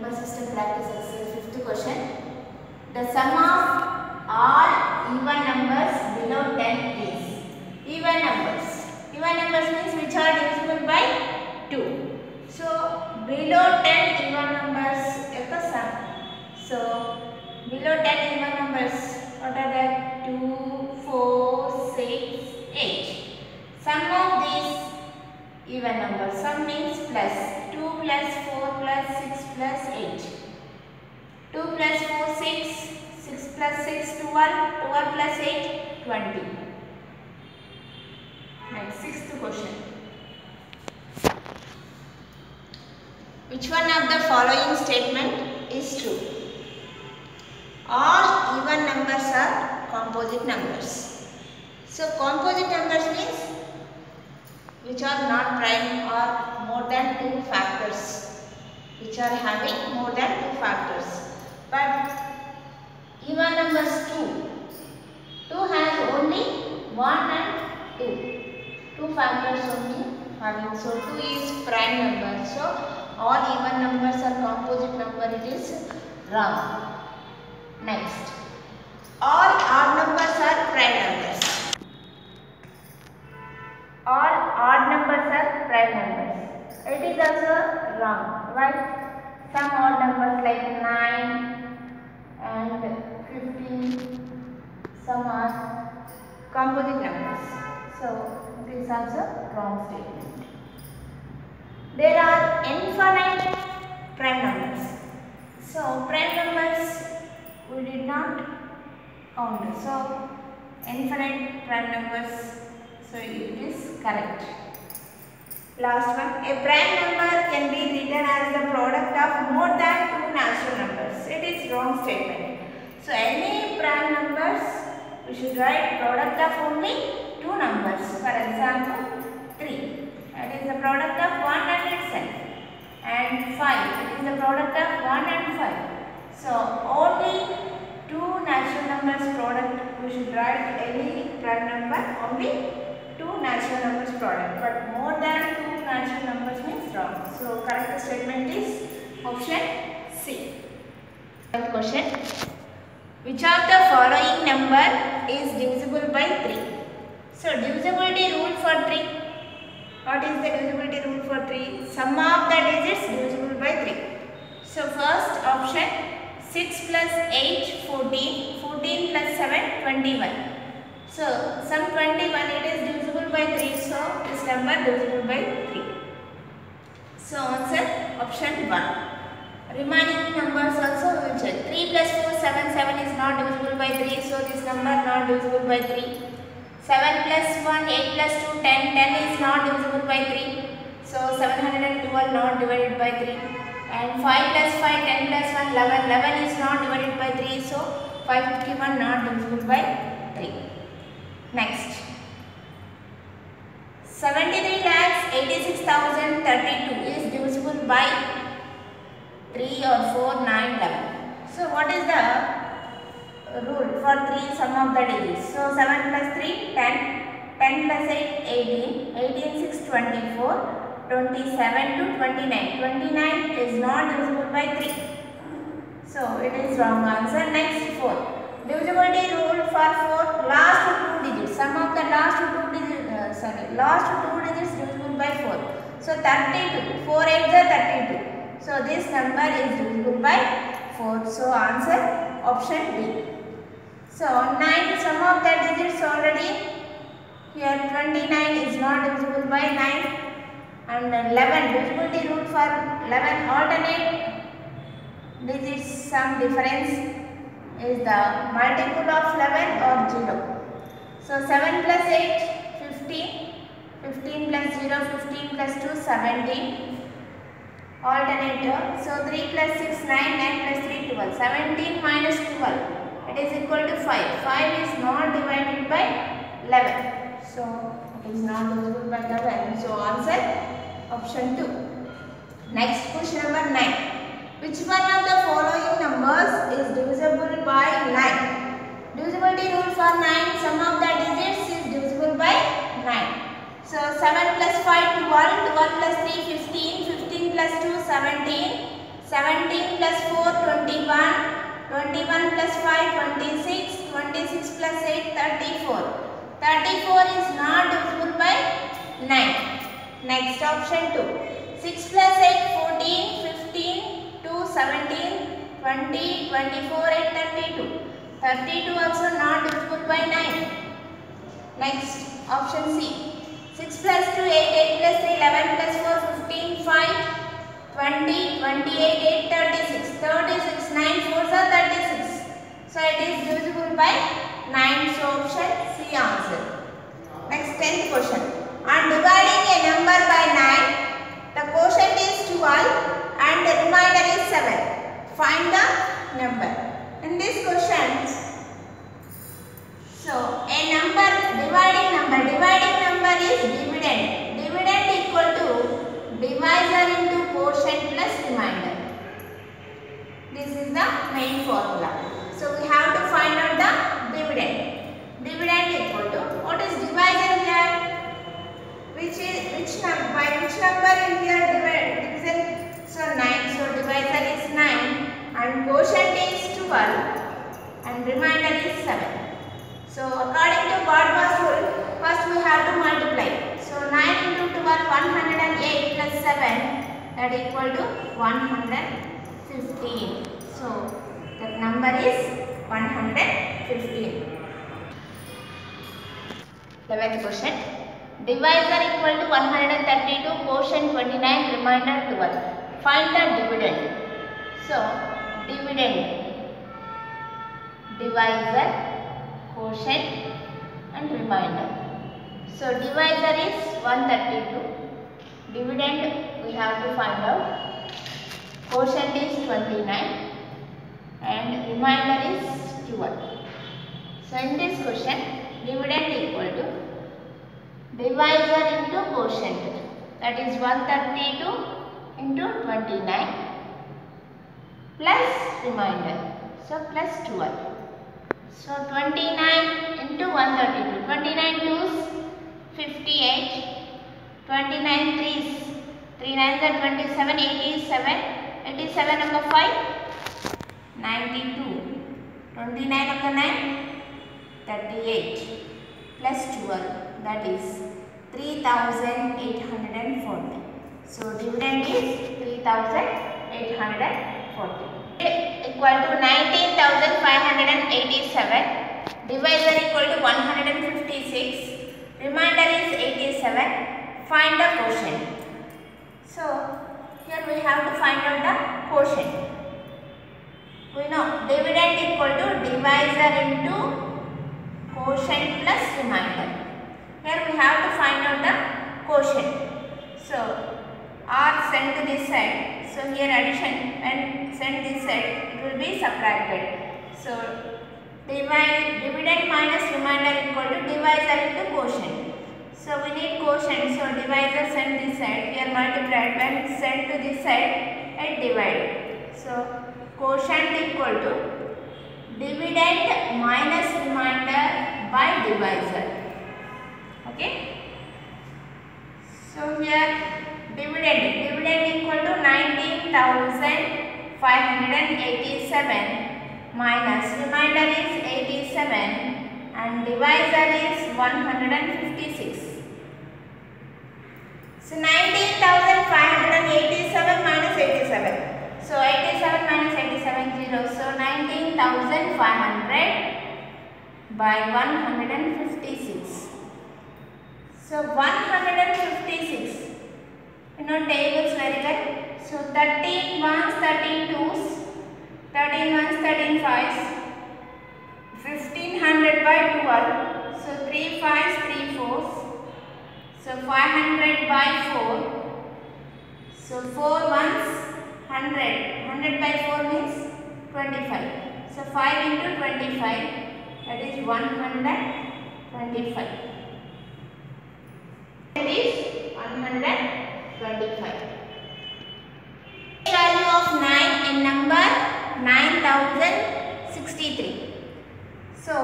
Number system practice exercise 5th question. The sum of all even numbers below 10 is. Even numbers. Even numbers means which are divisible by 2. So below 10 even numbers యొక్క sum. So below 10 even numbers, what are that? 2, 4, 6, 8. Sum of these even numbers. Sum means plus. 2 plus 4 plus 6 plus 8. 2 plus 4, 6. 6 plus 6, 12. 12 plus 8, 20. Next, 6th question. Which one of the following statement is true? All even numbers are composite numbers. So composite numbers means which are not prime or more than 2 factors, which are having more than 2 factors. But even numbers 2 has only 1 and 2. 2 factors only having. So 2 is prime number. So all even numbers are composite number. It is wrong. Next, all odd numbers are prime numbers. All odd numbers are prime numbers. It is also wrong. Why? Some odd numbers like 9 and 15, some are composite numbers. So this is also wrong statement. There are infinite prime numbers. So prime numbers we did not count. So infinite prime numbers. So it is correct. Last one. A prime number can be written as the product of more than 2 natural numbers. It is wrong statement. So any prime numbers we should write product of only 2 numbers. For example, 3. That is the product of 1 and itself. And 5. It is the product of 1 and 5. So only 2 natural numbers product we should write any prime number only 2 natural numbers product, but more than 2 natural numbers means wrong. So correct statement is option C. Question. Which of the following number is divisible by 3? So divisibility rule for 3. What is the divisibility rule for 3? Sum of the digits divisible by 3. So first option 6 plus 8, 14. 14 plus 7, 21. So sum 21, it is divisible by 3. So this number divisible by 3. So answer option 1. Remaining numbers also we will check. 3 plus 4, 7. 7 is not divisible by 3. So this number not divisible by 3. 7 plus 1, 8 plus 2, 10. 10 is not divisible by 3. So 712 not divided by 3. And 5 plus 5, 10 plus 1, 11. 11 is not divided by 3. So 551 not divisible by 3. Next, 73,86,032 is divisible by 3 or 4, 9, 11. So what is the rule for 3 sum of the digits? So 7 plus 3, 10, 10 plus 8, 18, 18, 6, 24, 27 to 29. 29 is not divisible by 3. So it is wrong answer. Next, 4. Divisibility rule for 4 last 2 digits. Sum of the last 2 digits. Last 2 digits divisible by 4. So 32. 4 8 are 32. So this number is divisible by 4. So answer option B. So 9 sum of the digits already. Here 29 is not divisible by 9. And 11 divisibility rule for 11 alternate digits sum difference is the multiple of 11 or 0. So 7 plus 8, 15. 15 plus 0, 15 plus 2, 17. Alternator. So 3 plus 6, 9. 9 plus 3, 12. 17 minus 12. It is equal to 5. 5 is not divided by 11. So it is not divisible by 11. So answer option 2. Next question number 9. Which one of the following numbers is divisible by 9? Divisibility rule for 9, sum of the digits is divisible by 9. So 7 plus 5, 12, 12 plus 3, 15, 15 plus 2, 17, 17 plus 4, 21. 21 plus 5, 26. 26 plus 8, 34. 34 is not divisible by 9. Next option 2. 6 plus 8, 14. 15, 2, 17. 20, 24, 8, 32. 32 also not divisible by 9. Next option C. 6 plus 2, 8. 8 plus 3, 11 plus 4, 15, 5. 20, 28, 8, 36. 36, 9 4s are 36. So it is divisible by 9. So option C answer. Next 10th question. On dividing a number by 9, the quotient is 12 and the remainder is 7. Find the number. In this question, so a number, dividing number is dividend. Dividend equal to divisor into quotient plus remainder. This is the main formula. So we have to find out the dividend. Dividend equal to, what is divisor here? By which number in here division? So 9. So divisor is 9 and quotient is 12 and remainder is 7. So according to Godwin's rule, first we have to multiply. So 9 into 12, 108 plus 7, that equal to 115. So that number is 115. 11th question. Divisor equal to 132, quotient 29, remainder 12. Find the dividend. So dividend, divisor, quotient and remainder. So divisor is 132. Dividend we have to find out. Quotient is 29 and remainder is 12. So in this question, dividend equal to divisor into quotient, that is 132 into 29 plus remainder, so plus 12. So 29 into 132, 29 2s 58, 29 3s, 3 9s are 27, 87, 87 number 5, 92, 29 number 9, 38 plus 12, that is 3840. So dividend is 3840. Equal to 19,587. Divisor equal to 156. Remainder is 87. Find the quotient. So here we have to find out the quotient. We know dividend equal to divisor into quotient plus remainder. Here we have to find out the quotient. So r sent to this side. So here addition and sent this side, it will be subtracted. So dividend minus remainder equal to divisor into quotient. So we need quotient. So divisor sent this side, here multiplied, when sent to this side and divide. So quotient equal to dividend minus remainder by divisor. Okay. So here dividend equal to 19,587 minus remainder is 87 and divisor is 156. So 19,587 minus 87. So 87 minus 87 0. So 19,500 by 156. So 156. You know tables very well. So 13 ones, 13 twos, 13 ones, 13 fives, 1500 by 12. So 3 5s, 3 4s. So 500 by 4. So 4 ones, 100. 100 by 4 means 25. So 5 into 25, that is 125. It is 125. Value of 9 in number 9063. So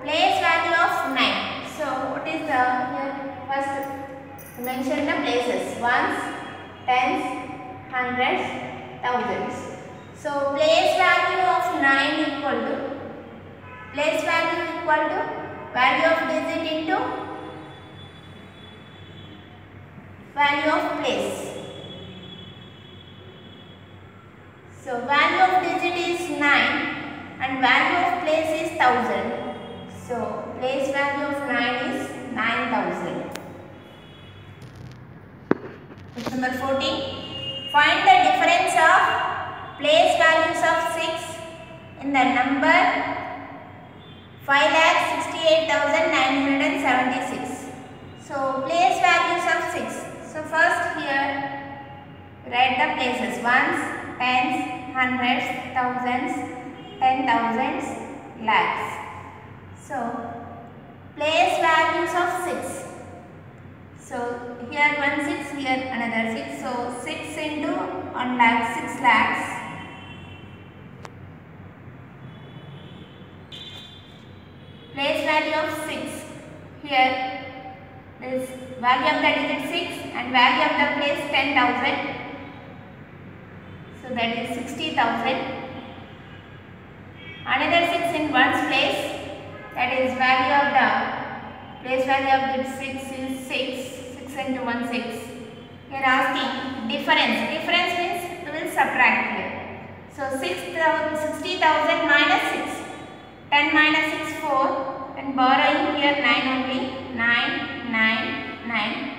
place value of 9. So what is the here? First mention the places: ones, tens, hundreds, thousands. So place value of 9 equal to value of digit into value of place. So value of digit is 9 and value of place is 1000. So place value of 9 is 9000. Question number 14. Find the difference of place values of 6 in the number 5,68,976. So place values of 6. So first here write the places: ones, tens, hundreds, thousands, 10,000s, lakhs. So place values of 6. So here 1 6, here another 6. So 6 into 1 lakh, 6 lakhs. Place value of 6. Here is value of the digit 6 and value of the place 10,000. So that is 60,000. Another 6 in one's place, that is value of the place value of the 6 is 6. 6 into 1 6. Here asking difference. Difference means we will subtract here. So 60,000 minus 6. 10 minus 6 4. And borrowing here 9 only. 9 9 9.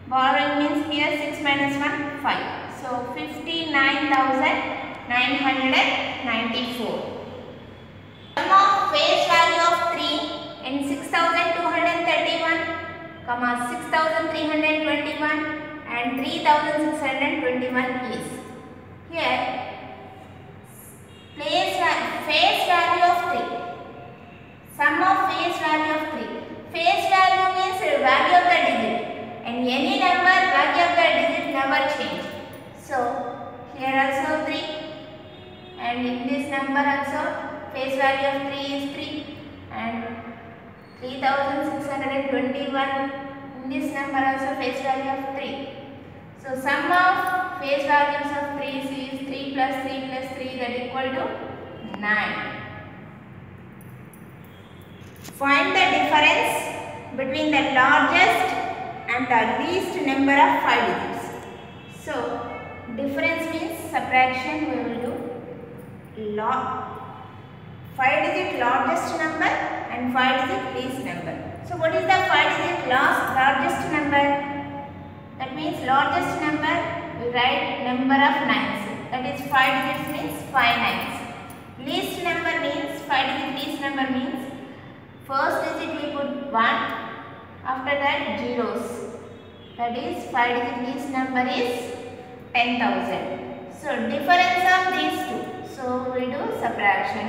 Borrowing means here 6 minus 1 5. So 59,994. Sum of face value of 3 in 6,231, 6,321 and 3,621 is. Here face value of 3. Sum of face value of 3. Face value means value of the digit, and any number value of the digit never change. So here also 3, and in this number also face value of 3 is 3, and 3,621 in this number also face value of 3. So sum of face values of 3 is 3 plus 3 plus 3, that equal to 9. Find the difference between the largest and the least number of 5 digits. So difference means subtraction. We will do 5 digit largest number and 5 digit least number. So what is the 5 digit largest number? That means largest number we write number of nines. That is 5 digits means 5 nines. Least number means 5 digit least number means first digit we put 1, after that zeros. That is 5 digit least number is 10,000. So difference of these two. So we do subtraction.